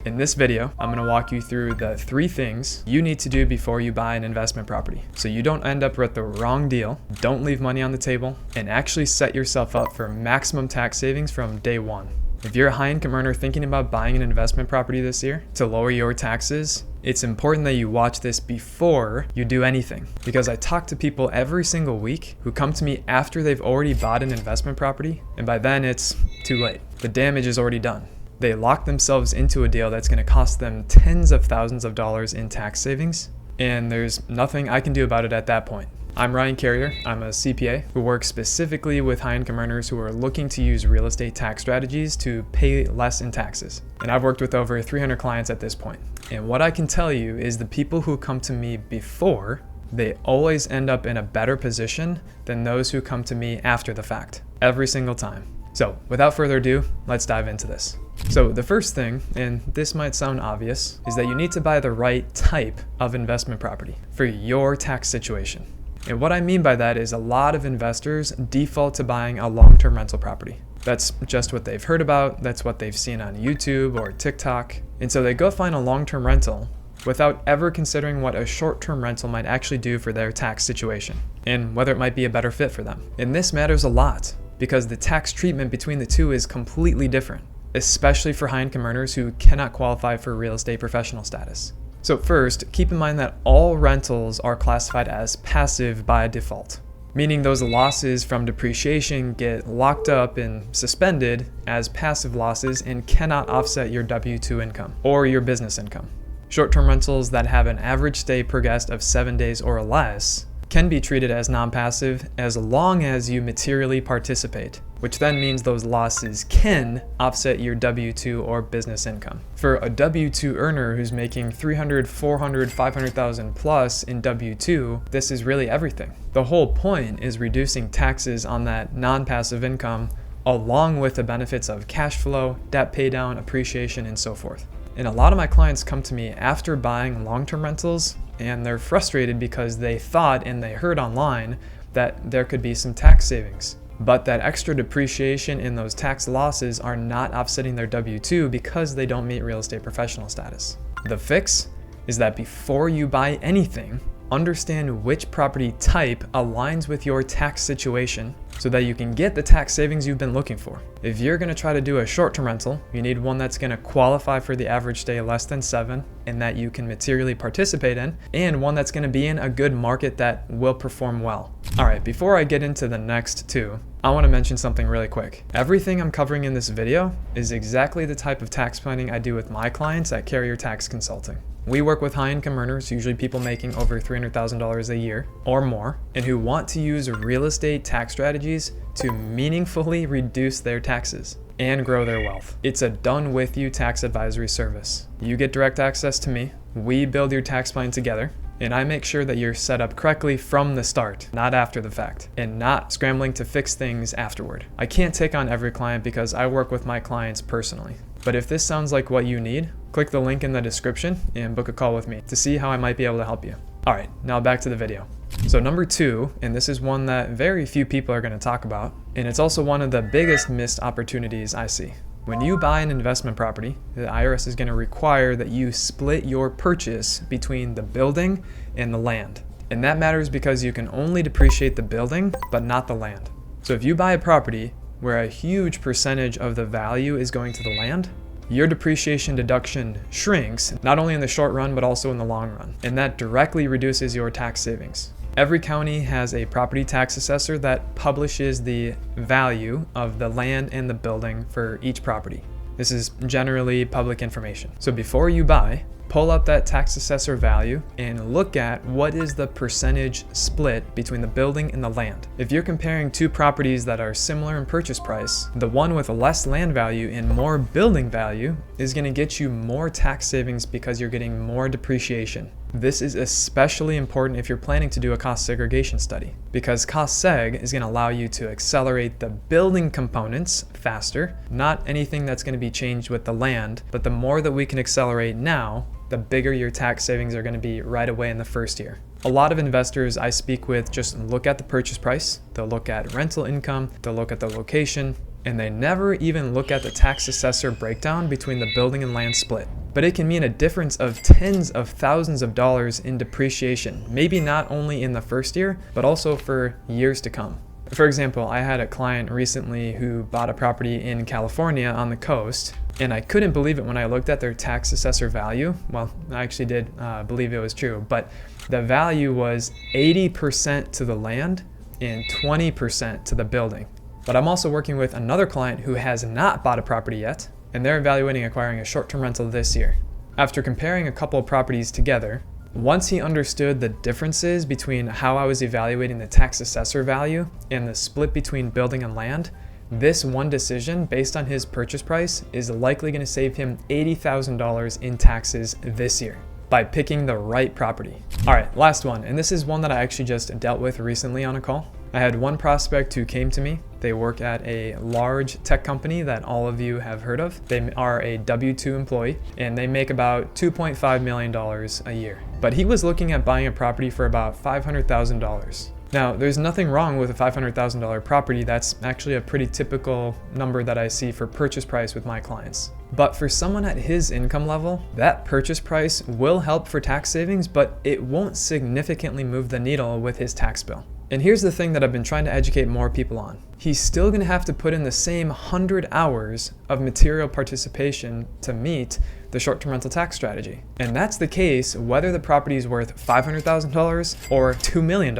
In this video, I'm going to walk you through the 3 things you need to do before you buy an investment property, so you don't end up with the wrong deal, don't leave money on the table, and actually set yourself up for maximum tax savings from day one. If you're a high-income earner thinking about buying an investment property this year to lower your taxes, it's important that you watch this before you do anything, because I talk to people every single week who come to me after they've already bought an investment property, and by then it's too late. The damage is already done. They lock themselves into a deal that's going to cost them tens of thousands of dollars in tax savings, and there's nothing I can do about it at that point. I'm Ryan Carrier. I'm a CPA who works specifically with high-income earners who are looking to use real estate tax strategies to pay less in taxes. And I've worked with over 300 clients at this point. And what I can tell you is the people who come to me before, they always end up in a better position than those who come to me after the fact, every single time. So without further ado, let's dive into this. So the first thing, and this might sound obvious, is that you need to buy the right type of investment property for your tax situation. And what I mean by that is a lot of investors default to buying a long-term rental property. That's just what they've heard about, that's what they've seen on YouTube or TikTok. And so they go find a long-term rental without ever considering what a short-term rental might actually do for their tax situation and whether it might be a better fit for them. And this matters a lot because the tax treatment between the two is completely different, especially for high-income earners who cannot qualify for real estate professional status. So first, keep in mind that all rentals are classified as passive by default, meaning those losses from depreciation get locked up and suspended as passive losses and cannot offset your W-2 income or your business income. Short-term rentals that have an average stay per guest of 7 days or less can be treated as non-passive as long as you materially participate, which then means those losses can offset your W-2 or business income. For a W-2 earner who's making $300,000, $400,000, $500,000 plus in W-2, this is really everything. The whole point is reducing taxes on that non-passive income along with the benefits of cash flow, debt pay down, appreciation, and so forth. And a lot of my clients come to me after buying long-term rentals and they're frustrated because they thought and they heard online that there could be some tax savings, but that extra depreciation in those tax losses are not offsetting their W-2 because they don't meet real estate professional status. The fix is that before you buy anything, understand which property type aligns with your tax situation so that you can get the tax savings you've been looking for. If you're going to try to do a short-term rental, you need one that's going to qualify for the average stay less than 7 and that you can materially participate in, and one that's going to be in a good market that will perform well. All right, before I get into the next 2, I want to mention something really quick. Everything I'm covering in this video is exactly the type of tax planning I do with my clients at Carrier Tax Consulting. We work with high-income earners, usually people making over $300,000 a year or more, and who want to use real estate tax strategies to meaningfully reduce their taxes and grow their wealth. It's a done-with-you tax advisory service. You get direct access to me, we build your tax plan together, and I make sure that you're set up correctly from the start, not after the fact, and not scrambling to fix things afterward. I can't take on every client because I work with my clients personally. But if this sounds like what you need, click the link in the description and book a call with me to see how I might be able to help you. All right, now back to the video. So number 2, and this is one that very few people are going to talk about, and it's also one of the biggest missed opportunities I see. When you buy an investment property, the IRS is going to require that you split your purchase between the building and the land. And that matters because you can only depreciate the building, but not the land. So if you buy a property where a huge percentage of the value is going to the land, your depreciation deduction shrinks, not only in the short run, but also in the long run. And that directly reduces your tax savings. Every county has a property tax assessor that publishes the value of the land and the building for each property. This is generally public information. So before you buy, pull up that tax assessor value and look at what is the percentage split between the building and the land. If you're comparing 2 properties that are similar in purchase price, the one with less land value and more building value is going to get you more tax savings because you're getting more depreciation. This is especially important if you're planning to do a cost segregation study, because cost seg is going to allow you to accelerate the building components faster, not anything that's going to be changed with the land, but the more that we can accelerate now, the bigger your tax savings are going to be right away in the first year. A lot of investors I speak with just look at the purchase price, they'll look at rental income, they'll look at the location, and they never even look at the tax assessor breakdown between the building and land split. But it can mean a difference of tens of thousands of dollars in depreciation, maybe not only in the first year, but also for years to come. For example, I had a client recently who bought a property in California on the coast, and I couldn't believe it when I looked at their tax assessor value. Well, I actually did believe it was true, but the value was 80% to the land and 20% to the building. But I'm also working with another client who has not bought a property yet, and they're evaluating acquiring a short-term rental this year. After comparing a couple of properties together, once he understood the differences between how I was evaluating the tax assessor value and the split between building and land, this one decision based on his purchase price is likely going to save him $80,000 in taxes this year by picking the right property. All right, last one, and this is one that I actually just dealt with recently on a call. I had one prospect who came to me. They work at a large tech company that all of you have heard of. They are a W-2 employee, and they make about $2.5 million a year. But he was looking at buying a property for about $500,000. Now, there's nothing wrong with a $500,000 property. That's actually a pretty typical number that I see for purchase price with my clients. But for someone at his income level, that purchase price will help for tax savings, but it won't significantly move the needle with his tax bill. And here's the thing that I've been trying to educate more people on. He's still gonna have to put in the same 100 hours of material participation to meet the short-term rental tax strategy. And that's the case whether the property is worth $500,000 or $2 million.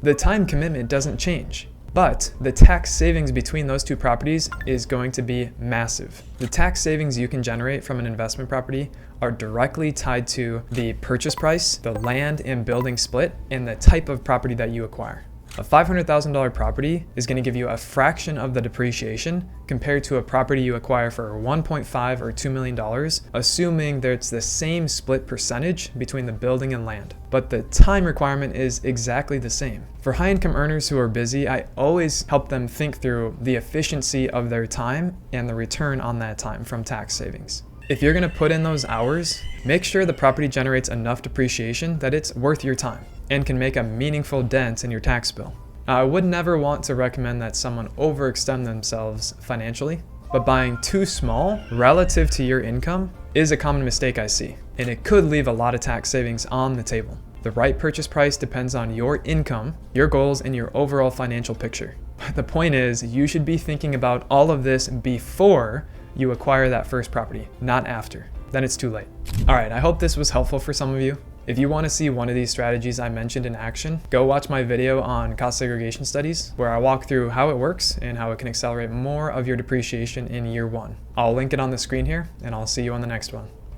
The time commitment doesn't change. But the tax savings between those two properties is going to be massive. The tax savings you can generate from an investment property are directly tied to the purchase price, the land and building split, and the type of property that you acquire. A $500,000 property is going to give you a fraction of the depreciation compared to a property you acquire for $1.5 or $2 million, assuming that it's the same split percentage between the building and land. But the time requirement is exactly the same. For high-income earners who are busy, I always help them think through the efficiency of their time and the return on that time from tax savings. If you're going to put in those hours, make sure the property generates enough depreciation that it's worth your time and can make a meaningful dent in your tax bill. I would never want to recommend that someone overextend themselves financially, but buying too small relative to your income is a common mistake I see, and it could leave a lot of tax savings on the table. The right purchase price depends on your income, your goals, and your overall financial picture. The point is, you should be thinking about all of this before you acquire that first property, not after. Then it's too late. All right, I hope this was helpful for some of you. If you want to see one of these strategies I mentioned in action, go watch my video on cost segregation studies, where I walk through how it works and how it can accelerate more of your depreciation in year one. I'll link it on the screen here, and I'll see you on the next one.